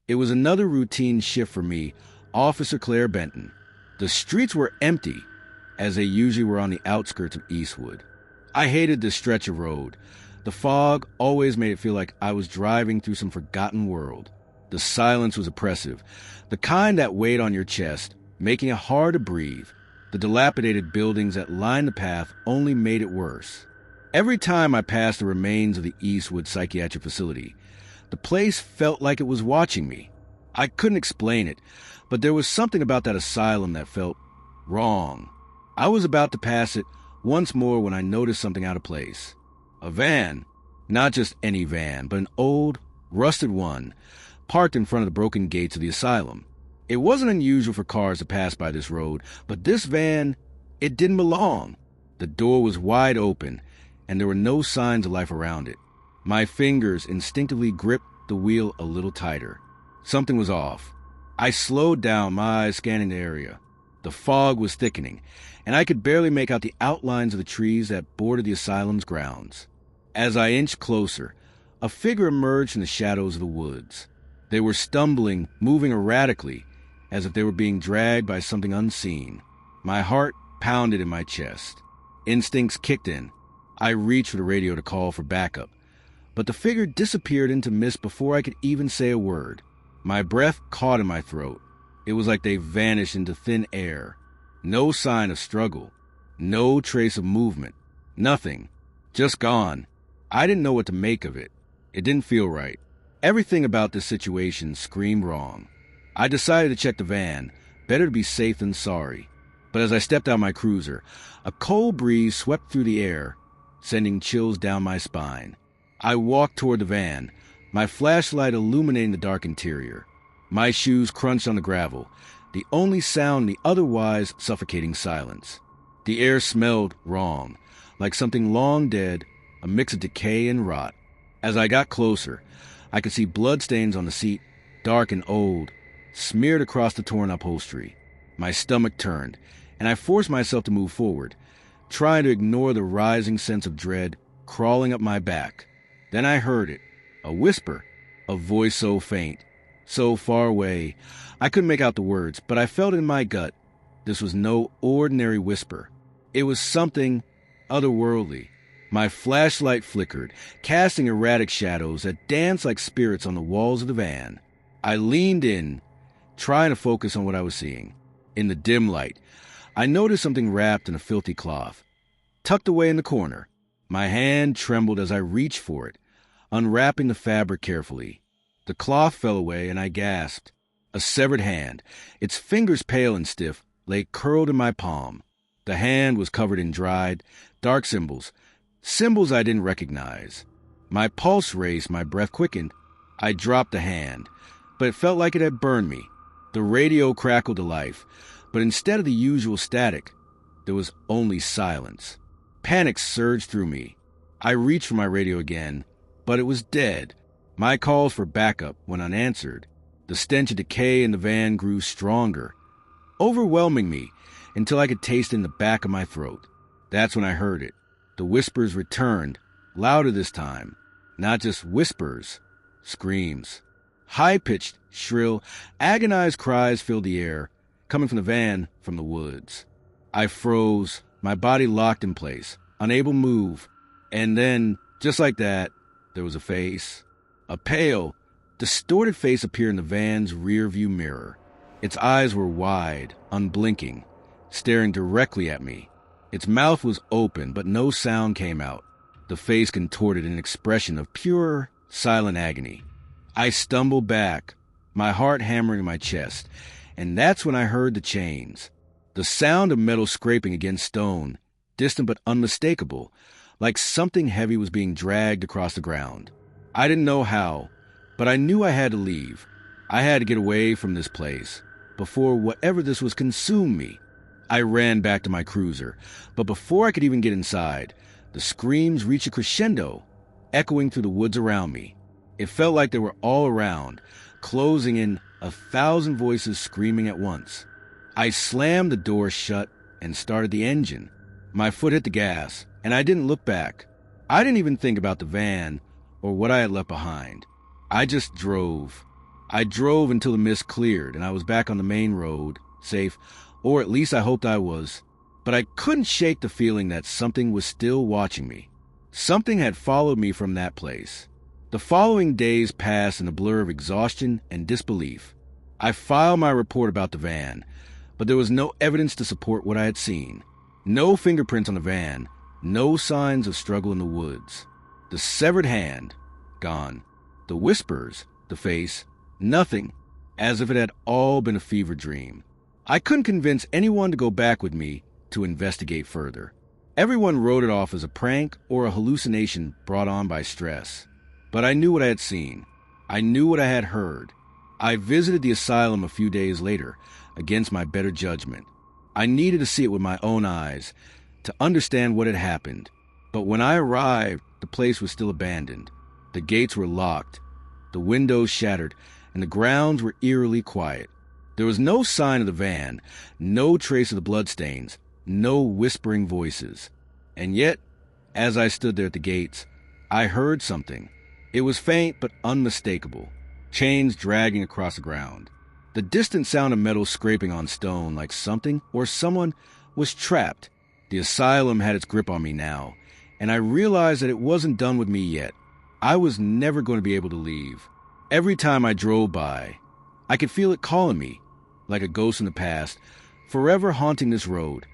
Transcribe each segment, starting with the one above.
It was another routine shift for me, Officer Claire Benton. The streets were empty, as they usually were on the outskirts of Eastwood. I hated this stretch of road. The fog always made it feel like I was driving through some forgotten world. The silence was oppressive, the kind that weighed on your chest, making it hard to breathe. The dilapidated buildings that lined the path only made it worse. Every time I passed the remains of the Eastwood Psychiatric Facility, the place felt like it was watching me. I couldn't explain it, but there was something about that asylum that felt wrong. I was about to pass it once more when I noticed something out of place. A van, not just any van, but an old, rusted one, parked in front of the broken gates of the asylum. It wasn't unusual for cars to pass by this road, but this van, it didn't belong. The door was wide open, and there were no signs of life around it. My fingers instinctively gripped the wheel a little tighter. Something was off. I slowed down, my eyes scanning the area. The fog was thickening, and I could barely make out the outlines of the trees that bordered the asylum's grounds. As I inched closer, a figure emerged from the shadows of the woods. They were stumbling, moving erratically, as if they were being dragged by something unseen. My heart pounded in my chest. Instincts kicked in. I reached for the radio to call for backup, but the figure disappeared into mist before I could even say a word. My breath caught in my throat. It was like they vanished into thin air. No sign of struggle. No trace of movement. Nothing. Just gone. I didn't know what to make of it. It didn't feel right. Everything about this situation screamed wrong. I decided to check the van. Better to be safe than sorry. But as I stepped out my cruiser, a cold breeze swept through the air, sending chills down my spine. I walked toward the van, my flashlight illuminating the dark interior. My shoes crunched on the gravel, the only sound in the otherwise suffocating silence. The air smelled wrong, like something long dead, a mix of decay and rot. As I got closer, I could see bloodstains on the seat, dark and old, smeared across the torn upholstery. My stomach turned, and I forced myself to move forward, trying to ignore the rising sense of dread crawling up my back. Then I heard it, a whisper, a voice so faint, so far away, I couldn't make out the words, but I felt in my gut. This was no ordinary whisper. It was something otherworldly. My flashlight flickered, casting erratic shadows that danced like spirits on the walls of the van. I leaned in, trying to focus on what I was seeing. In the dim light, I noticed something wrapped in a filthy cloth, tucked away in the corner. My hand trembled as I reached for it, unwrapping the fabric carefully. The cloth fell away, and I gasped. A severed hand, its fingers pale and stiff, lay curled in my palm. The hand was covered in dried, dark symbols I didn't recognize. My pulse raced, my breath quickened. I dropped the hand, but it felt like it had burned me. The radio crackled to life, but instead of the usual static, there was only silence. Panic surged through me. I reached for my radio again, but it was dead. My calls for backup went unanswered. The stench of decay in the van grew stronger, overwhelming me until I could taste it in the back of my throat. That's when I heard it. The whispers returned, louder this time. Not just whispers, screams. High-pitched, shrill, agonized cries filled the air, coming from the van, from the woods. I froze, my body locked in place, unable to move. And then, just like that, there was a face. A pale, distorted face appeared in the van's rearview mirror. Its eyes were wide, unblinking, staring directly at me. Its mouth was open, but no sound came out. The face contorted in an expression of pure, silent agony. I stumbled back, my heart hammering in my chest, and that's when I heard the chains. The sound of metal scraping against stone, distant but unmistakable, like something heavy was being dragged across the ground. I didn't know how, but I knew I had to leave. I had to get away from this place, before whatever this was consumed me. I ran back to my cruiser, but before I could even get inside, the screams reached a crescendo, echoing through the woods around me. It felt like they were all around, closing in 1,000 voices screaming at once. I slammed the door shut and started the engine. My foot hit the gas, and I didn't look back. I didn't even think about the van or what I had left behind. I just drove. I drove until the mist cleared and I was back on the main road, safe, or at least I hoped I was. But I couldn't shake the feeling that something was still watching me. Something had followed me from that place. The following days passed in a blur of exhaustion and disbelief. I filed my report about the van, but there was no evidence to support what I had seen. No fingerprints on the van, no signs of struggle in the woods. The severed hand, gone. The whispers, the face, nothing, as if it had all been a fever dream. I couldn't convince anyone to go back with me to investigate further. Everyone wrote it off as a prank or a hallucination brought on by stress. But I knew what I had seen. I knew what I had heard. I visited the asylum a few days later, against my better judgment. I needed to see it with my own eyes, to understand what had happened. But when I arrived, the place was still abandoned. The gates were locked, the windows shattered, and the grounds were eerily quiet. There was no sign of the van, no trace of the bloodstains, no whispering voices. And yet, as I stood there at the gates, I heard something. It was faint but unmistakable, chains dragging across the ground. The distant sound of metal scraping on stone like something or someone was trapped. The asylum had its grip on me now, and I realized that it wasn't done with me yet. I was never going to be able to leave. Every time I drove by, I could feel it calling me, like a ghost in the past, forever haunting this road,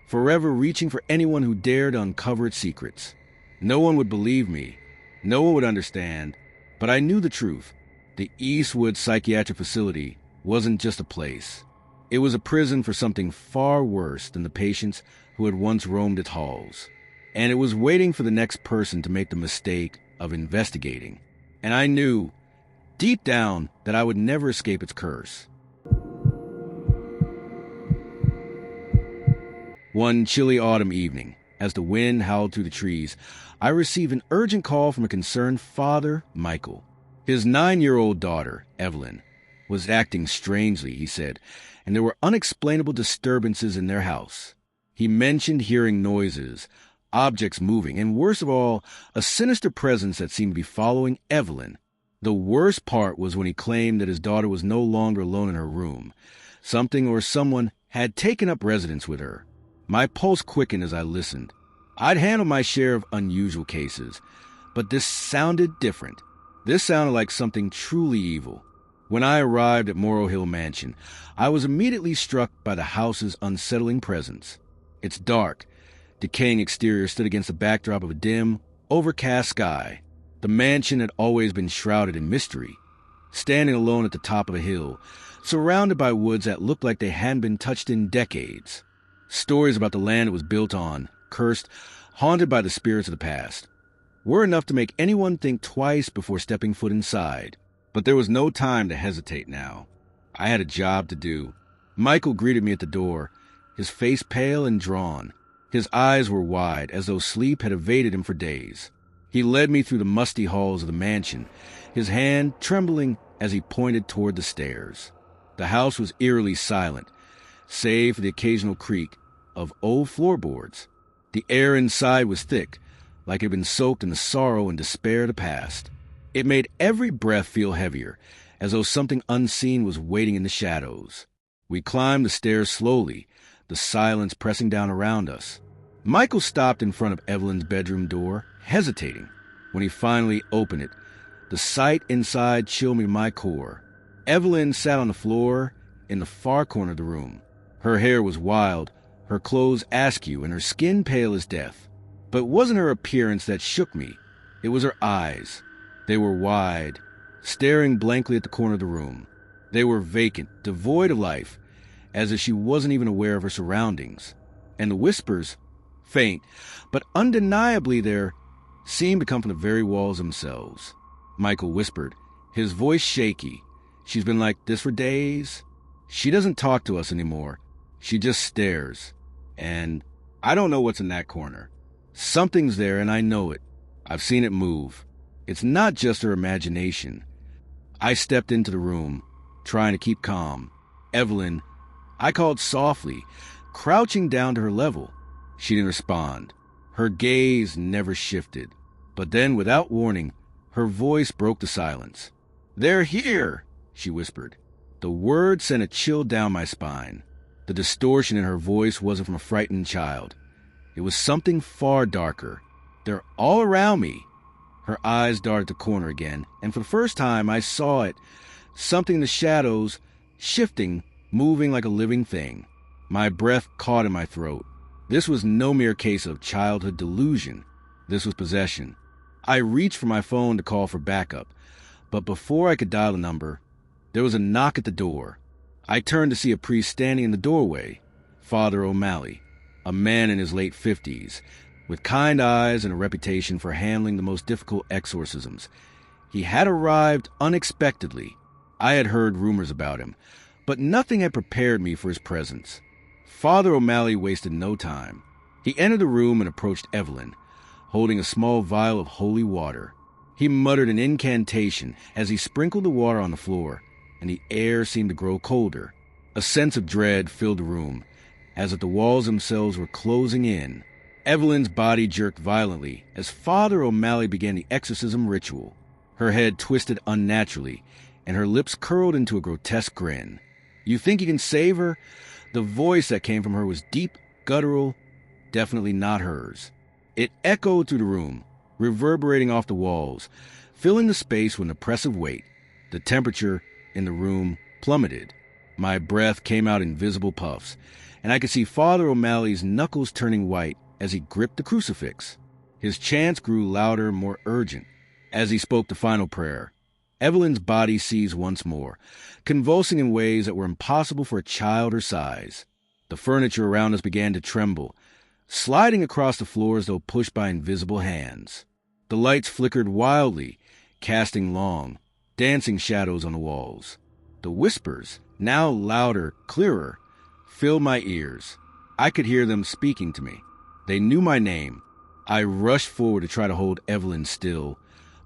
forever reaching for anyone who dared to uncover its secrets. No one would believe me. No one would understand, but I knew the truth. The Eastwood Psychiatric Facility wasn't just a place. It was a prison for something far worse than the patients who had once roamed its halls. And it was waiting for the next person to make the mistake of investigating. And I knew, deep down, that I would never escape its curse. One chilly autumn evening, as the wind howled through the trees, I received an urgent call from a concerned father, Michael. His 9-year-old daughter, Evelyn, was acting strangely, he said, and there were unexplainable disturbances in their house. He mentioned hearing noises, objects moving, and worst of all, a sinister presence that seemed to be following Evelyn. The worst part was when he claimed that his daughter was no longer alone in her room. Something or someone had taken up residence with her. My pulse quickened as I listened. I'd handled my share of unusual cases, but this sounded different. This sounded like something truly evil. When I arrived at Morrow Hill Mansion, I was immediately struck by the house's unsettling presence. Its dark, decaying exterior stood against the backdrop of a dim, overcast sky. The mansion had always been shrouded in mystery, standing alone at the top of a hill, surrounded by woods that looked like they hadn't been touched in decades. Stories about the land it was built on, cursed, haunted by the spirits of the past, were enough to make anyone think twice before stepping foot inside. But there was no time to hesitate now. I had a job to do. Michael greeted me at the door, his face pale and drawn. His eyes were wide, as though sleep had evaded him for days. He led me through the musty halls of the mansion, his hand trembling as he pointed toward the stairs. The house was eerily silent, save for the occasional creak of old floorboards. The air inside was thick, like it had been soaked in the sorrow and despair of the past. It made every breath feel heavier, as though something unseen was waiting in the shadows. We climbed the stairs slowly, the silence pressing down around us. Michael stopped in front of Evelyn's bedroom door, hesitating. When he finally opened it, the sight inside chilled me to my core. Evelyn sat on the floor in the far corner of the room. Her hair was wild, her clothes askew, and her skin pale as death. But it wasn't her appearance that shook me. It was her eyes. They were wide, staring blankly at the corner of the room. They were vacant, devoid of life, as if she wasn't even aware of her surroundings. And the whispers, faint, but undeniably there, seemed to come from the very walls themselves. Michael whispered, his voice shaky. She's been like this for days. She doesn't talk to us anymore. She just stares. And I don't know what's in that corner. Something's there and I know it. I've seen it move. It's not just her imagination. I stepped into the room, trying to keep calm. Evelyn, I called softly, crouching down to her level. She didn't respond. Her gaze never shifted. But then, without warning, her voice broke the silence. "They're here!" she whispered. The word sent a chill down my spine. The distortion in her voice wasn't from a frightened child. It was something far darker. They're all around me. Her eyes darted the corner again, and for the first time I saw it. Something in the shadows, shifting, moving like a living thing. My breath caught in my throat. This was no mere case of childhood delusion. This was possession. I reached for my phone to call for backup, but before I could dial the number, there was a knock at the door. I turned to see a priest standing in the doorway, Father O'Malley, a man in his late 50s, with kind eyes and a reputation for handling the most difficult exorcisms. He had arrived unexpectedly. I had heard rumors about him, but nothing had prepared me for his presence. Father O'Malley wasted no time. He entered the room and approached Evelyn, holding a small vial of holy water. He muttered an incantation as he sprinkled the water on the floor, and the air seemed to grow colder. A sense of dread filled the room, as if the walls themselves were closing in. Evelyn's body jerked violently as Father O'Malley began the exorcism ritual. Her head twisted unnaturally, and her lips curled into a grotesque grin. "You think you can save her?" The voice that came from her was deep, guttural, definitely not hers. It echoed through the room, reverberating off the walls, filling the space with an oppressive weight. The temperature in the room plummeted. My breath came out in visible puffs, and I could see Father O'Malley's knuckles turning white as he gripped the crucifix. His chants grew louder, more urgent. As he spoke the final prayer, Evelyn's body seized once more, convulsing in ways that were impossible for a child her size. The furniture around us began to tremble, sliding across the floor as though pushed by invisible hands. The lights flickered wildly, casting long, dancing shadows on the walls. The whispers, now louder, clearer, filled my ears. I could hear them speaking to me. They knew my name. I rushed forward to try to hold Evelyn still,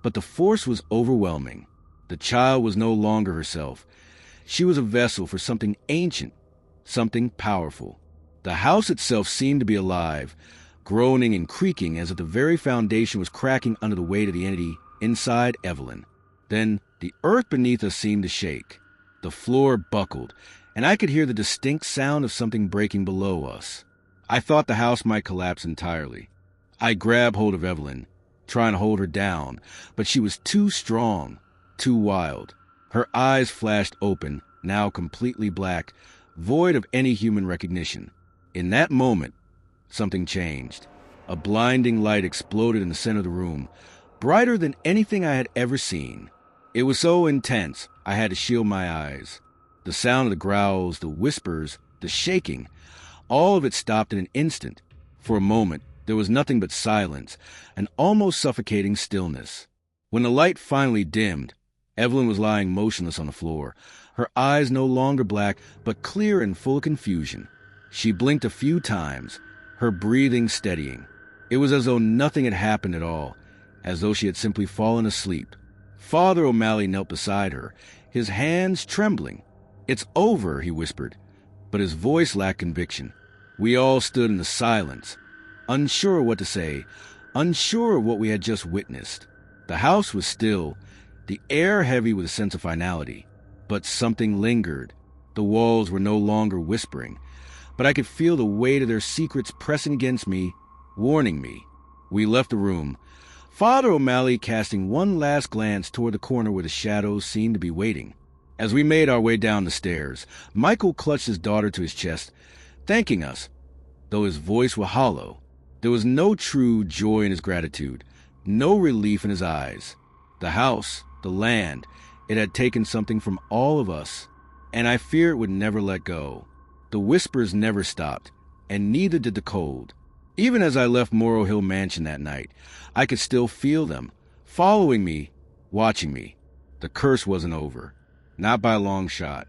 but the force was overwhelming. The child was no longer herself. She was a vessel for something ancient, something powerful. The house itself seemed to be alive, groaning and creaking as if the very foundation was cracking under the weight of the entity inside Evelyn. Then the earth beneath us seemed to shake. The floor buckled, and I could hear the distinct sound of something breaking below us. I thought the house might collapse entirely. I grabbed hold of Evelyn, trying to hold her down, but she was too strong, too wild. Her eyes flashed open, now completely black, void of any human recognition. In that moment, something changed. A blinding light exploded in the center of the room, brighter than anything I had ever seen. It was so intense, I had to shield my eyes. The sound of the growls, the whispers, the shaking, all of it stopped in an instant. For a moment, there was nothing but silence, an almost suffocating stillness. When the light finally dimmed, Evelyn was lying motionless on the floor, her eyes no longer black, but clear and full of confusion. She blinked a few times, her breathing steadying. It was as though nothing had happened at all, as though she had simply fallen asleep. Father O'Malley knelt beside her, his hands trembling. "It's over," he whispered, but his voice lacked conviction. We all stood in the silence, unsure what to say, unsure of what we had just witnessed. The house was still, the air heavy with a sense of finality, but something lingered. The walls were no longer whispering, but I could feel the weight of their secrets pressing against me, warning me. We left the room, Father O'Malley casting one last glance toward the corner where the shadows seemed to be waiting. As we made our way down the stairs, Michael clutched his daughter to his chest, thanking us, though his voice was hollow. There was no true joy in his gratitude, no relief in his eyes. The house, the land, it had taken something from all of us, and I fear it would never let go. The whispers never stopped, and neither did the cold. Even as I left Morrow Hill Mansion that night, I could still feel them, following me, watching me. The curse wasn't over, not by a long shot.